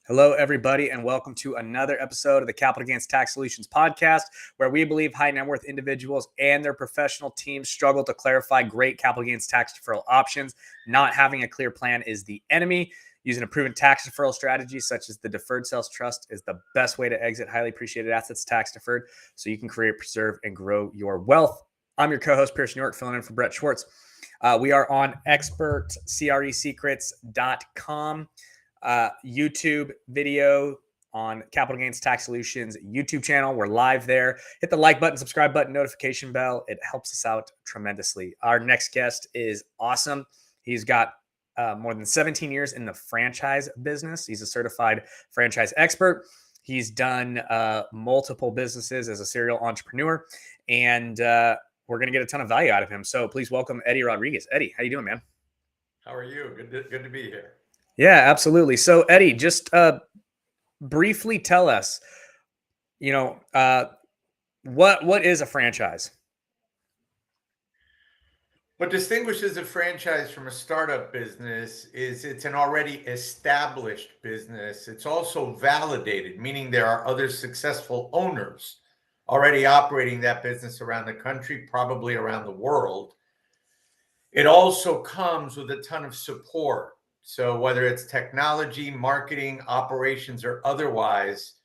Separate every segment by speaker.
Speaker 1: Hello, everybody, and welcome to another episode of the Capital Gains Tax Solutions podcast, where we believe high net worth individuals and their professional teams struggle to clarify great capital gains tax deferral options. Not having a clear plan is the enemy. Using a proven tax deferral strategy, such as the deferred sales trust, is the best way to exit highly appreciated assets tax deferred so you can create, preserve, and grow your wealth. I'm your co-host, Pierce New York, filling in for Brett Schwartz. We are on expertcresecrets.com. YouTube video on Capital Gains Tax Solutions YouTube channel. We're live there. Hit the like button, subscribe button, notification bell. It helps us out tremendously. Our next guest is awesome. He's got more than 17 years in the franchise business. He's a certified franchise expert. He's done multiple businesses as a serial entrepreneur, and we're going to get a ton of value out of him. So please welcome Eddie Rodriguez. Eddie, how you doing, man?
Speaker 2: How are you? Good to be here.
Speaker 1: Yeah, absolutely. So Eddie, just briefly tell us, what is a franchise?
Speaker 2: What distinguishes a franchise from a startup business is it's an already established business. It's also validated, meaning there are other successful owners already operating that business around the country, probably around the world. It also comes with a ton of support. So whether it's technology, marketing, operations, or otherwise,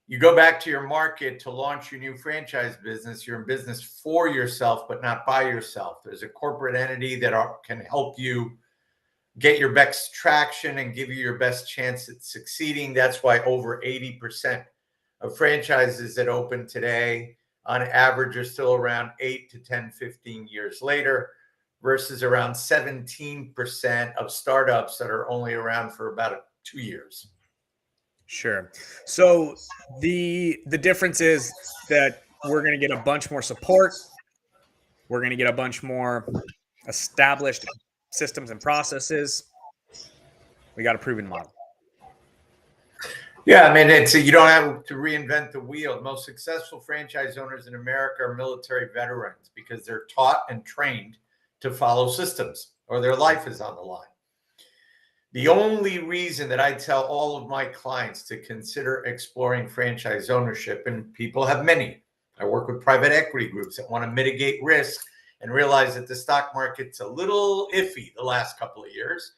Speaker 2: you go back to your market to launch your new franchise business. You're in business for yourself, but not by yourself. There's a corporate entity that can help you get your best traction and give you your best chance at succeeding. That's why over 80% of franchises that open today, on average, are still around 8 to 10, 15 years later, versus around 17% of startups that are only around for about 2 years.
Speaker 1: Sure. So the difference is that we're going to get a bunch more support. We're going to get a bunch more established systems and processes. We got a proven model.
Speaker 2: Yeah, I mean, you don't have to reinvent the wheel. Most successful franchise owners in America are military veterans because they're taught and trained to follow systems, or their life is on the line. The only reason that I tell all of my clients to consider exploring franchise ownership, and people have many. I work with private equity groups that want to mitigate risk and realize that the stock market's a little iffy the last couple of years.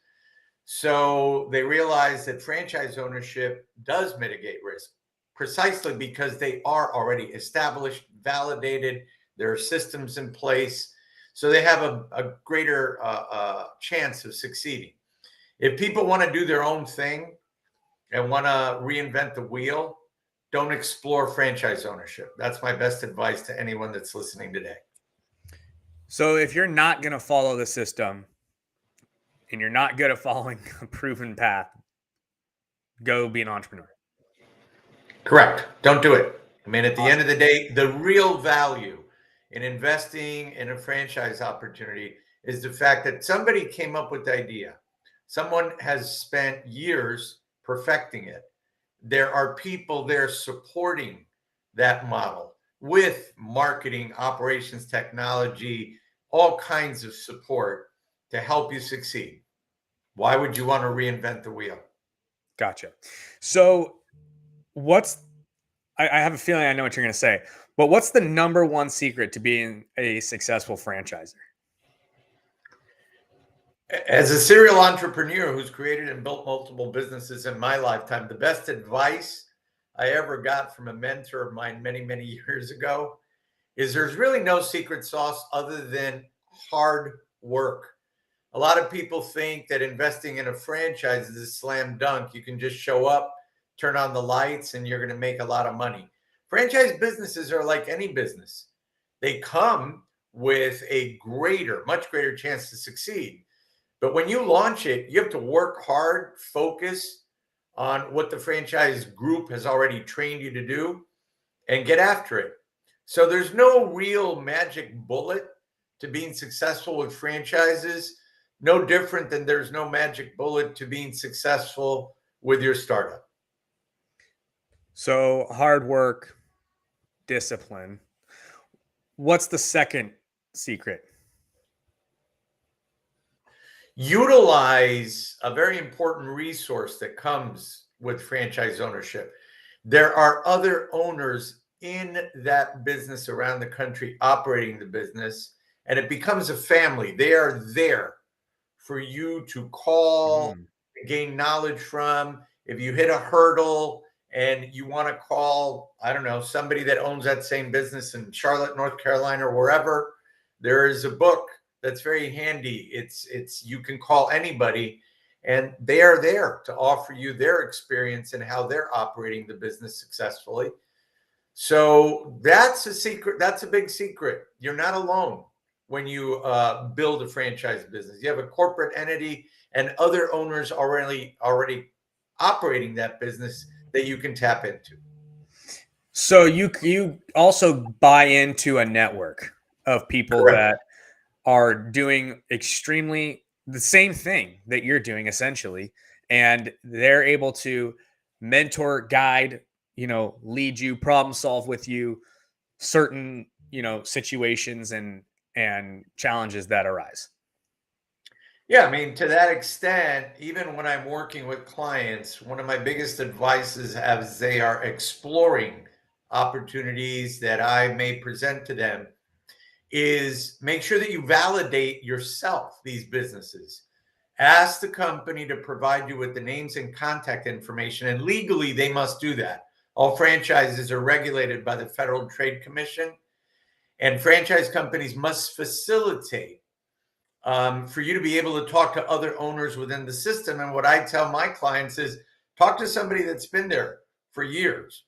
Speaker 2: So they realize that franchise ownership does mitigate risk precisely because they are already established, validated, there are systems in place. So they have a greater chance of succeeding. If people want to do their own thing and want to reinvent the wheel, don't explore franchise ownership. That's my best advice to anyone that's listening today.
Speaker 1: So if you're not going to follow the system and you're not good at following a proven path, go be an entrepreneur.
Speaker 2: Correct. Don't do it. I mean, at the end of the day, the real value in investing in a franchise opportunity is the fact that somebody came up with the idea. Someone has spent years perfecting it. There are people there supporting that model with marketing, operations, technology, all kinds of support to help you succeed. Why would you want to reinvent the wheel?
Speaker 1: Gotcha. So I have a feeling I know what you're going to say, but what's the number one secret to being a successful franchisor?
Speaker 2: As a serial entrepreneur who's created and built multiple businesses in my lifetime, the best advice I ever got from a mentor of mine many, many years ago is there's really no secret sauce other than hard work. A lot of people think that investing in a franchise is a slam dunk. You can just show up, turn on the lights, and you're going to make a lot of money. Franchise businesses are like any business. They come with a much greater chance to succeed. But when you launch it, you have to work hard, focus on what the franchise group has already trained you to do, and get after it. So there's no real magic bullet to being successful with franchises, no different than there's no magic bullet to being successful with your startup.
Speaker 1: So hard work, discipline. What's the second secret?
Speaker 2: Utilize a very important resource that comes with franchise ownership. There are other owners in that business around the country operating the business, and it becomes a family. They are there for you to call,
Speaker 1: Mm.
Speaker 2: gain knowledge from. If you hit a hurdle and you want to call, I don't know, somebody that owns that same business in Charlotte, North Carolina, or wherever, there is a book that's very handy. It's you can call anybody and they are there to offer you their experience and how they're operating the business successfully. So that's a secret. That's a big secret. You're not alone when you build a franchise business. You have a corporate entity and other owners already operating that business that you can tap into.
Speaker 1: So you also buy into a network of people
Speaker 2: Correct.
Speaker 1: that are doing extremely the same thing that you're doing essentially, and they're able to mentor, guide, lead you, problem solve with you certain, situations and challenges that arise.
Speaker 2: Yeah, I mean, to that extent, even when I'm working with clients, one of my biggest advices as they are exploring opportunities that I may present to them is make sure that you validate yourself, these businesses. Ask the company to provide you with the names and contact information, and legally they must do that. All franchises are regulated by the Federal Trade Commission, and franchise companies must facilitate for you to be able to talk to other owners within the system. And what I tell my clients is talk to somebody that's been there for years,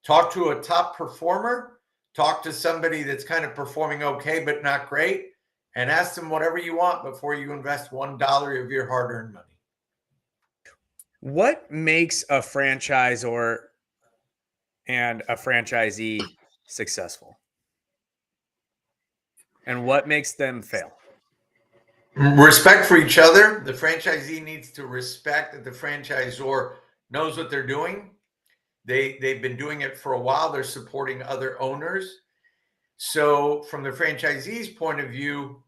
Speaker 2: talk to a top performer, talk to somebody that's kind of performing okay, but not great, and ask them whatever you want before you invest $1 of your hard earned money.
Speaker 1: What makes a franchisor and a franchisee successful? And what makes them fail?
Speaker 2: Respect for each other. The franchisee needs to respect that the franchisor knows what they're doing. They've been doing it for a while. They're supporting other owners. So from the franchisee's point of view,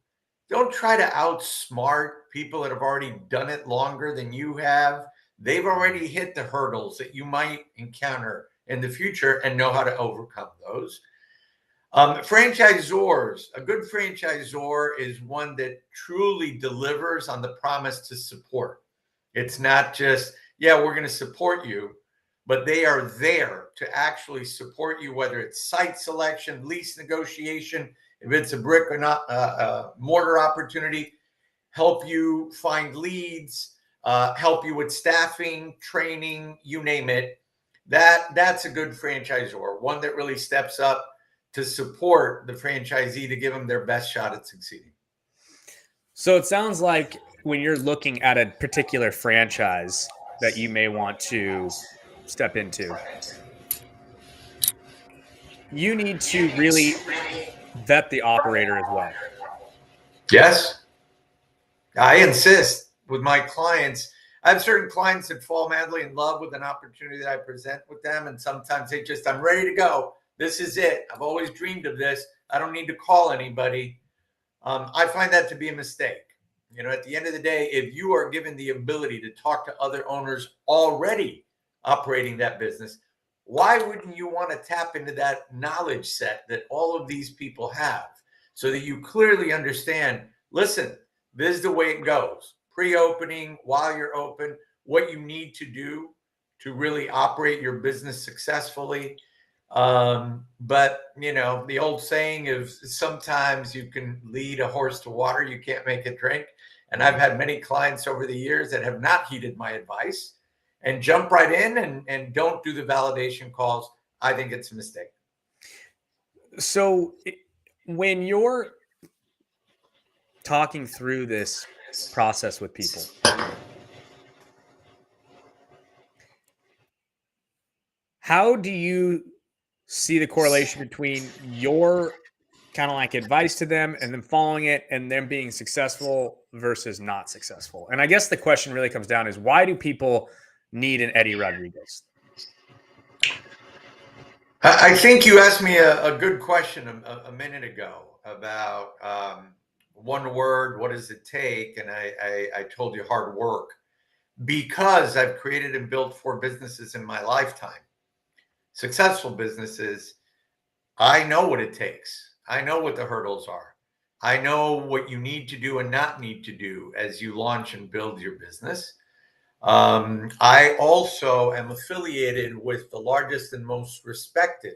Speaker 2: don't try to outsmart people that have already done it longer than you have. They've already hit the hurdles that you might encounter in the future and know how to overcome those. Franchisors, a good franchisor is one that truly delivers on the promise to support. It's not just, yeah, we're going to support you, but they are there to actually support you, whether it's site selection, lease negotiation, if it's a brick or not, mortar opportunity, help you find leads, help you with staffing, training, you name it. That's a good franchisor, one that really steps up to support the franchisee to give them their best shot at succeeding.
Speaker 1: So it sounds like when you're looking at a particular franchise that you may want to step into, you need to really vet the operator as well.
Speaker 2: Yes, I insist with my clients. I have certain clients that fall madly in love with an opportunity that I present with them. And sometimes they just, I'm ready to go. This is it. I've always dreamed of this. I don't need to call anybody. I find that to be a mistake. At the end of the day, if you are given the ability to talk to other owners already operating that business, why wouldn't you want to tap into that knowledge set that all of these people have so that you clearly understand, listen, this is the way it goes. Pre-opening, while you're open, what you need to do to really operate your business successfully. But the old saying is sometimes you can lead a horse to water, you can't make it drink. And I've had many clients over the years that have not heeded my advice and jump right in and don't do the validation calls. I think it's a mistake.
Speaker 1: So when you're talking through this process with people, how do you see the correlation between your kind of like advice to them and them following it and them being successful versus not successful? And I guess the question really comes down is, why do people need an Eddie Rodriguez?
Speaker 2: I think you asked me a good question a minute ago about one word, what does it take? And I told you hard work. because I've created and built 4 businesses in my lifetime, successful businesses. I know what it takes. I know what the hurdles are. I know what you need to do and not need to do as you launch and build your business. I also am affiliated with the largest and most respected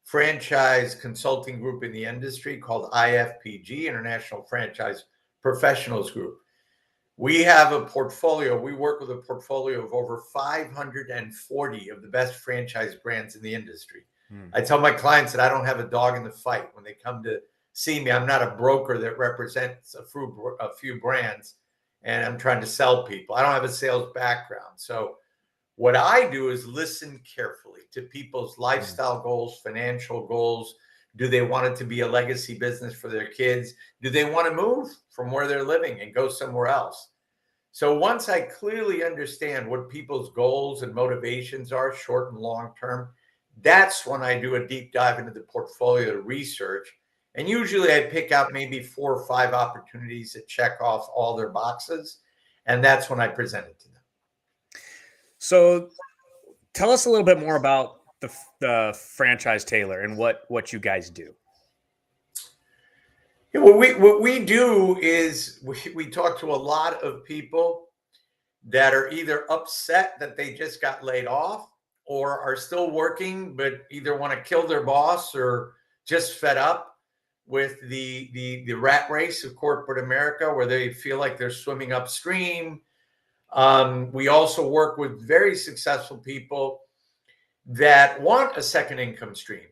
Speaker 2: franchise consulting group in the industry called IFPG, International Franchise Professionals Group. We have a portfolio. We work with a portfolio of over 540 of the best franchise brands in the industry. I tell my clients that I don't have a dog in the fight when they come to see me. I'm not a broker that represents a few brands and I'm trying to sell people. I don't have a sales background. So what I do is listen carefully to people's lifestyle goals, financial goals. Do they want it to be a legacy business for their kids? Do they want to move from where they're living and go somewhere else? So once I clearly understand what people's goals and motivations are, short and long term, that's when I do a deep dive into the portfolio to research. And usually I pick out maybe 4 or 5 opportunities that check off all their boxes. And that's when I present it to them.
Speaker 1: So tell us a little bit more about the franchise Tailor and what you guys do.
Speaker 2: Yeah, what we do is we talk to a lot of people that are either upset that they just got laid off or are still working, but either want to kill their boss or just fed up with the rat race of corporate America, where they feel like they're swimming upstream. We also work with very successful people that want a second income stream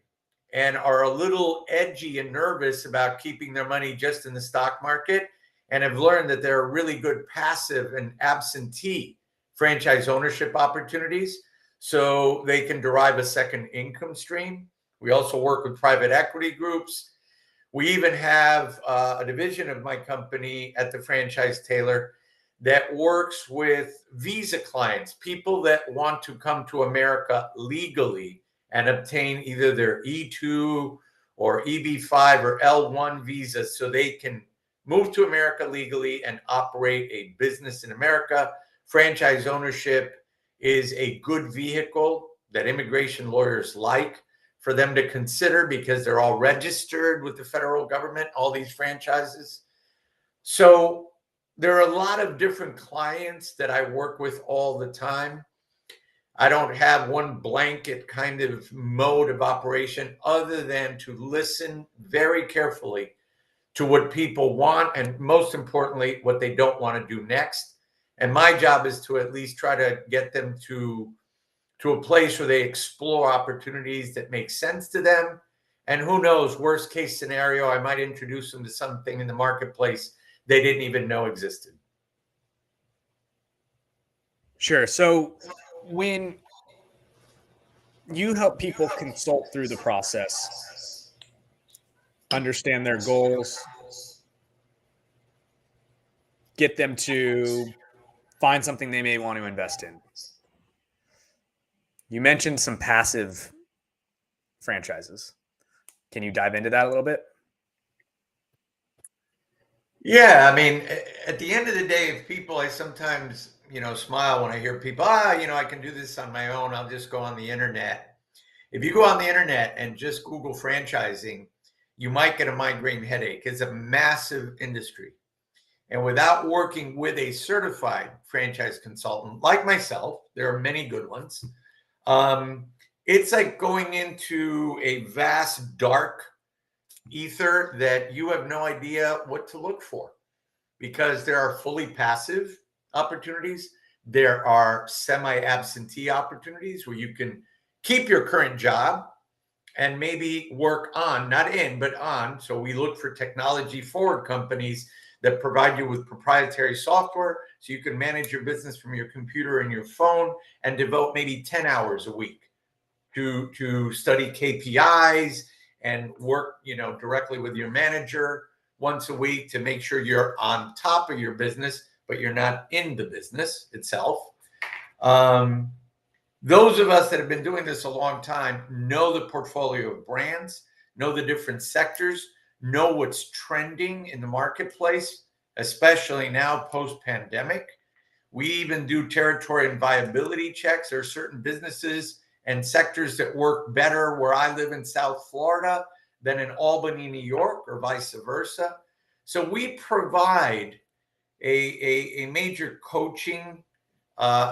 Speaker 2: and are a little edgy and nervous about keeping their money just in the stock market, and have learned that there are really good passive and absentee franchise ownership opportunities so they can derive a second income stream. We also work with private equity groups. We even have a division of my company at the Franchise Tailor that works with visa clients, people that want to come to America legally and obtain either their E2 or EB5 or L1 visas so they can move to America legally and operate a business in America. Franchise ownership is a good vehicle that immigration lawyers like for them to consider because they're all registered with the federal government, all these franchises. So there are a lot of different clients that I work with all the time. I don't have one blanket kind of mode of operation other than to listen very carefully to what people want and, most importantly, what they don't want to do next. And my job is to at least try to get them to a place where they explore opportunities that make sense to them. And who knows, worst case scenario, I might introduce them to something in the marketplace they didn't even know existed.
Speaker 1: Sure. So when you help people consult through the process, understand their goals, get them to find something they may want to invest in. You mentioned some passive franchises. Can you dive into that a little bit?
Speaker 2: Yeah, I mean, at the end of the day, if people, I sometimes, smile when I hear people, I can do this on my own. I'll just go on the internet. If you go on the internet and just Google franchising, you might get a migraine headache. It's a massive industry. And without working with a certified franchise consultant like myself, there are many good ones. It's like going into a vast, dark ether that you have no idea what to look for, because there are fully passive opportunities. There are semi-absentee opportunities where you can keep your current job and maybe work on, not in, but on. So we look for technology forward companies that provide you with proprietary software so you can manage your business from your computer and your phone and devote maybe 10 hours a week to study KPIs and work, directly with your manager once a week to make sure you're on top of your business, but you're not in the business itself. Those of us that have been doing this a long time know the portfolio of brands, know the different sectors, know what's trending in the marketplace, especially now post-pandemic, We even do territory and viability checks. There are certain businesses and sectors that work better where I live in South Florida than in Albany, New York, or vice versa. So we provide a major coaching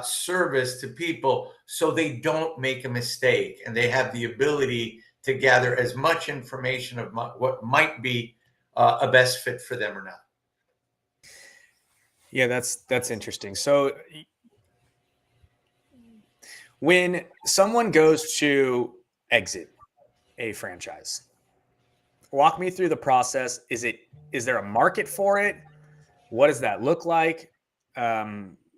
Speaker 2: service to people so they don't make a mistake and they have the ability to gather as much information of what might be a best fit for them or not.
Speaker 1: Yeah, that's interesting. So when someone goes to exit a franchise, walk me through the process. Is there a market for it? What does that look like?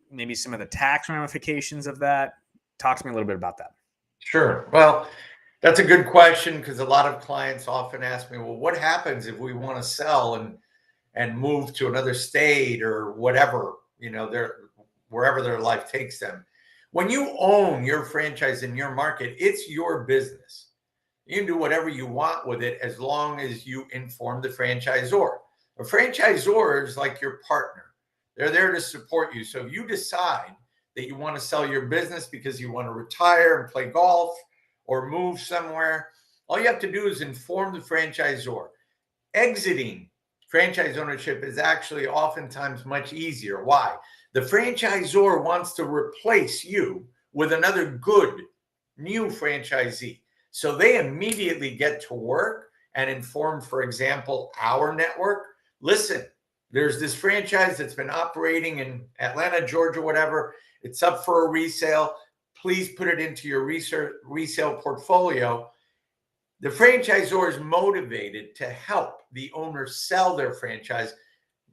Speaker 1: Maybe some of the tax ramifications of that. Talk to me a little bit about that.
Speaker 2: Sure. Well, that's a good question because a lot of clients often ask me, well, what happens if we want to sell and move to another state or whatever, wherever their life takes them. When you own your franchise in your market, it's your business. You can do whatever you want with it as long as you inform the franchisor. A franchisor is like your partner. They're there to support you. So if you decide that you want to sell your business because you want to retire and play golf or move somewhere, all you have to do is inform the franchisor. Exiting franchise ownership is actually oftentimes much easier. Why? The franchisor wants to replace you with another good new franchisee. So they immediately get to work and inform, for example, our network. Listen, there's this franchise that's been operating in Atlanta, Georgia, whatever. It's up for a resale. Please put it into your resale portfolio. The franchisor is motivated to help the owner sell their franchise,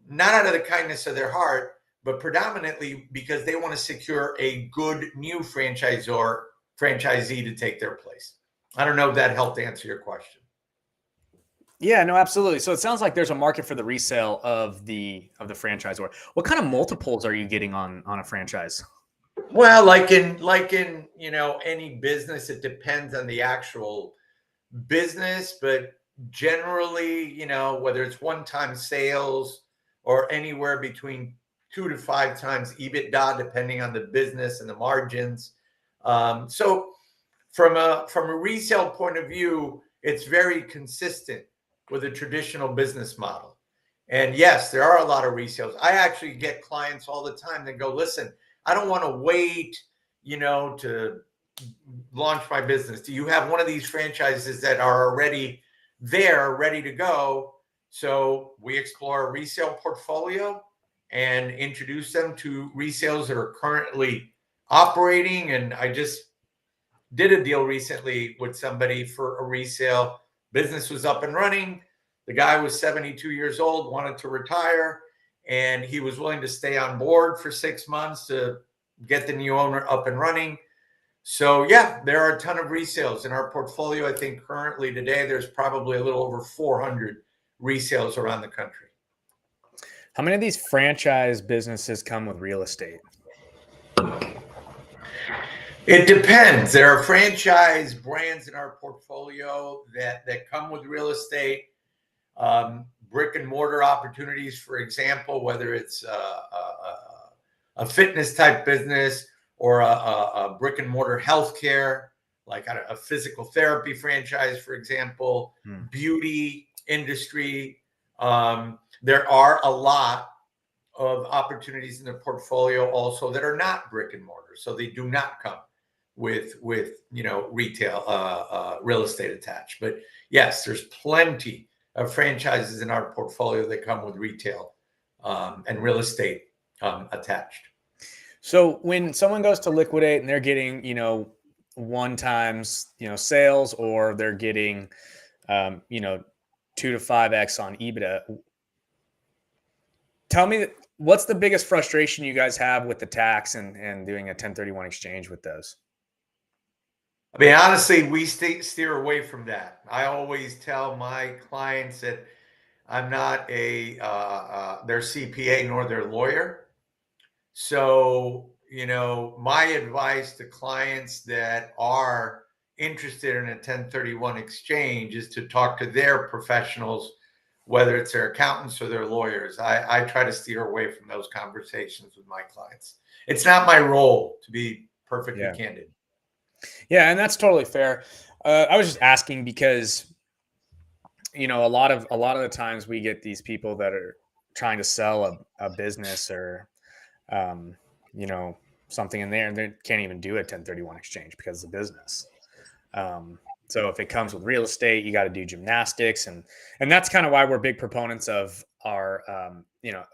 Speaker 2: not out of the kindness of their heart, but predominantly because they want to secure a good new franchisee to take their place. I don't know if that helped answer your question.
Speaker 1: Yeah, no, absolutely. So it sounds like there's a market for the resale of the franchisor. What kind of multiples are you getting on a franchise?
Speaker 2: Well, like in any business, it depends on the actual business, but generally, whether it's one-time sales or anywhere between 2 to 5 times EBITDA, depending on the business and the margins. So from a resale point of view, it's very consistent with a traditional business model. And yes, there are a lot of resales. I actually get clients all the time that go, listen, I don't want to wait, to launch my business. Do you have one of these franchises that are already there, ready to go? So we explore a resale portfolio and introduce them to resales that are currently operating. And I just did a deal recently with somebody for a resale. Business was up and running. The guy was 72 years old, wanted to retire, and he was willing to stay on board for 6 months to get the new owner up and running. So yeah, there are a ton of resales in our portfolio. I think currently today there's probably a little over 400 resales around the country.
Speaker 1: How many of these franchise businesses come with real estate?
Speaker 2: It depends. There are franchise brands in our portfolio that come with real estate, brick and mortar opportunities, for example, whether it's a fitness type business or a brick and mortar healthcare, like a physical therapy franchise, for example, beauty industry. There are a lot of opportunities in the portfolio also that are not brick and mortar, so they do not come with retail real estate attached. But yes, there's plenty of franchises in our portfolio that come with retail and real estate attached.
Speaker 1: So when someone goes to liquidate and they're getting, one times, sales, or they're getting, 2 to 5x on EBITDA, tell me what's the biggest frustration you guys have with the tax and doing a 1031 exchange with those?
Speaker 2: I mean, honestly, we steer away from that. I always tell my clients that I'm not their CPA nor their lawyer. So, my advice to clients that are interested in a 1031 exchange is to talk to their professionals, whether it's their accountants or their lawyers. I try to steer away from those conversations with my clients. It's not my role, to be perfectly candid.
Speaker 1: Yeah, and that's totally fair. I was just asking because, a lot of the times we get these people that are trying to sell a business or, um, something in there, and they can't even do a 1031 exchange because of the business. So if it comes with real estate, you got to do gymnastics, and that's kind of why we're big proponents of our,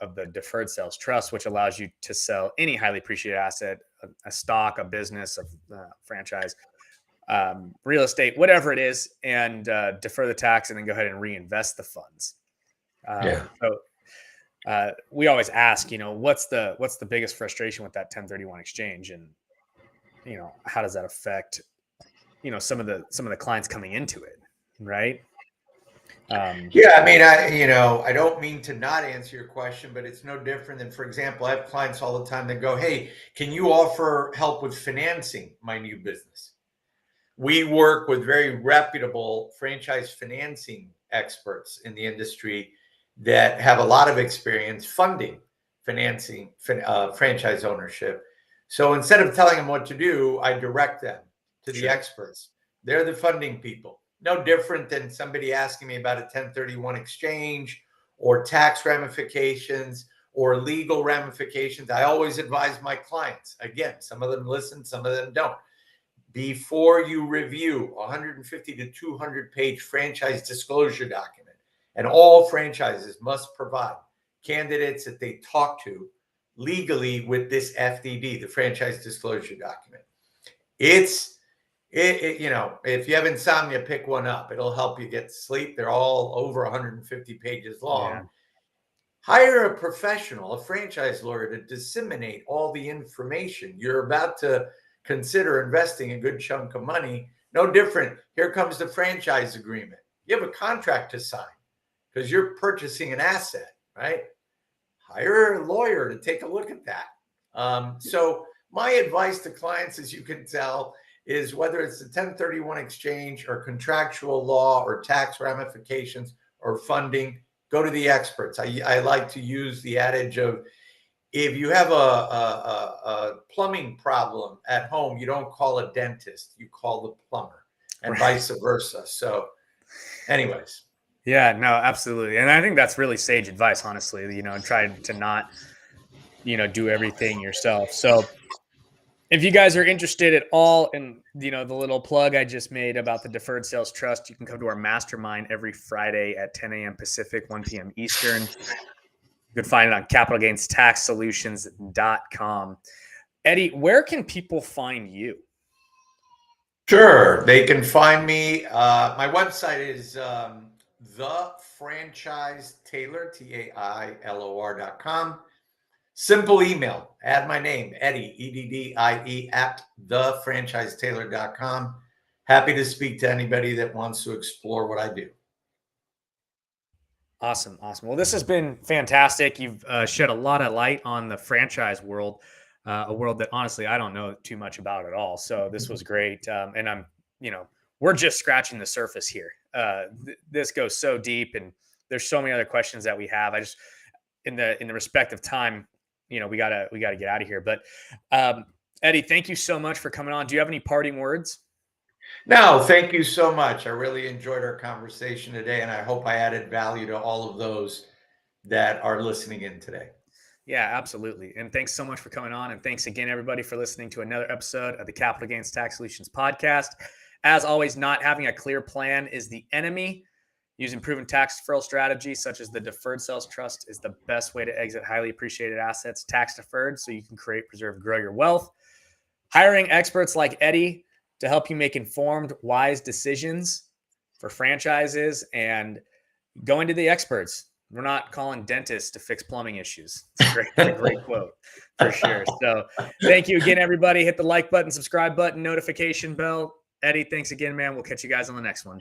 Speaker 1: of the deferred sales trust, which allows you to sell any highly appreciated asset, a stock, a business, a franchise, real estate, whatever it is, and defer the tax, and then go ahead and reinvest the funds. So we always ask, what's the biggest frustration with that 1031 exchange, and how does that affect some of the clients coming into it, right?
Speaker 2: Yeah, I mean, I don't mean to not answer your question, but it's no different than, for example, I have clients all the time that go, "Hey, can you offer help with financing my new business?" We work with very reputable franchise financing experts in the industry that have a lot of experience funding financing franchise ownership. So instead of telling them what to do, I direct them to the experts. They're the funding people. No different than somebody asking me about a 1031 exchange or tax ramifications or legal ramifications. I always advise my clients. Again, some of them listen, some of them don't. Before you review a 150 to 200 page franchise disclosure document, and all franchises must provide candidates that they talk to legally with this FDD, the franchise disclosure document. If you have insomnia, pick one up. It'll help you get to sleep. They're all over 150 pages long.
Speaker 1: Yeah.
Speaker 2: Hire a professional, a franchise lawyer, to disseminate all the information. You're about to consider investing a good chunk of money. No different. Here comes the franchise agreement. You have a contract to sign because you're purchasing an asset, right? Hire a lawyer to take a look at that. So my advice to clients, as you can tell, is whether it's the 1031 exchange or contractual law or tax ramifications or funding, go to the experts. I like to use the adage of, if you have a plumbing problem at home, you don't call a dentist, you call the plumber, and vice versa. So anyways.
Speaker 1: Yeah, no, absolutely. And I think that's really sage advice, honestly, try to not, do everything yourself. So if you guys are interested at all in, the little plug I just made about the deferred sales trust, you can come to our mastermind every Friday at 10 a.m. Pacific, 1 p.m. Eastern. You can find it on capitalgainstaxsolutions.com. Eddie, where can people find you?
Speaker 2: Sure. They can find me. My website is the franchise Tailor, TAILOR.com. Simple email. Add my name, Eddie, EDDIE, at thefranchisetailor.com. Happy to speak to anybody that wants to explore what I do.
Speaker 1: Awesome. Well, this has been fantastic. You've shed a lot of light on the franchise world, a world that honestly I don't know too much about at all. So this was great, and I'm, we're just scratching the surface here. This goes so deep, and there's so many other questions that we have. I just, in the respect of time, we gotta get out of here. But Eddie, thank you so much for coming on. Do you have any parting words?
Speaker 2: No, thank you so much. I really enjoyed our conversation today, and I hope I added value to all of those that are listening in today.
Speaker 1: Yeah, absolutely. And thanks so much for coming on. And thanks again, everybody, for listening to another episode of the Capital Gains Tax Solutions podcast. As always, not having a clear plan is the enemy. Using proven tax deferral strategies such as the deferred sales trust is the best way to exit highly appreciated assets tax deferred, so you can create, preserve, grow your wealth. Hiring experts like Eddie to help you make informed, wise decisions for franchises, and going to the experts. We're not calling dentists to fix plumbing issues. It's a great quote for sure. So thank you again, everybody. Hit the like button, subscribe button, notification bell. Eddie, thanks again, man. We'll catch you guys on the next one.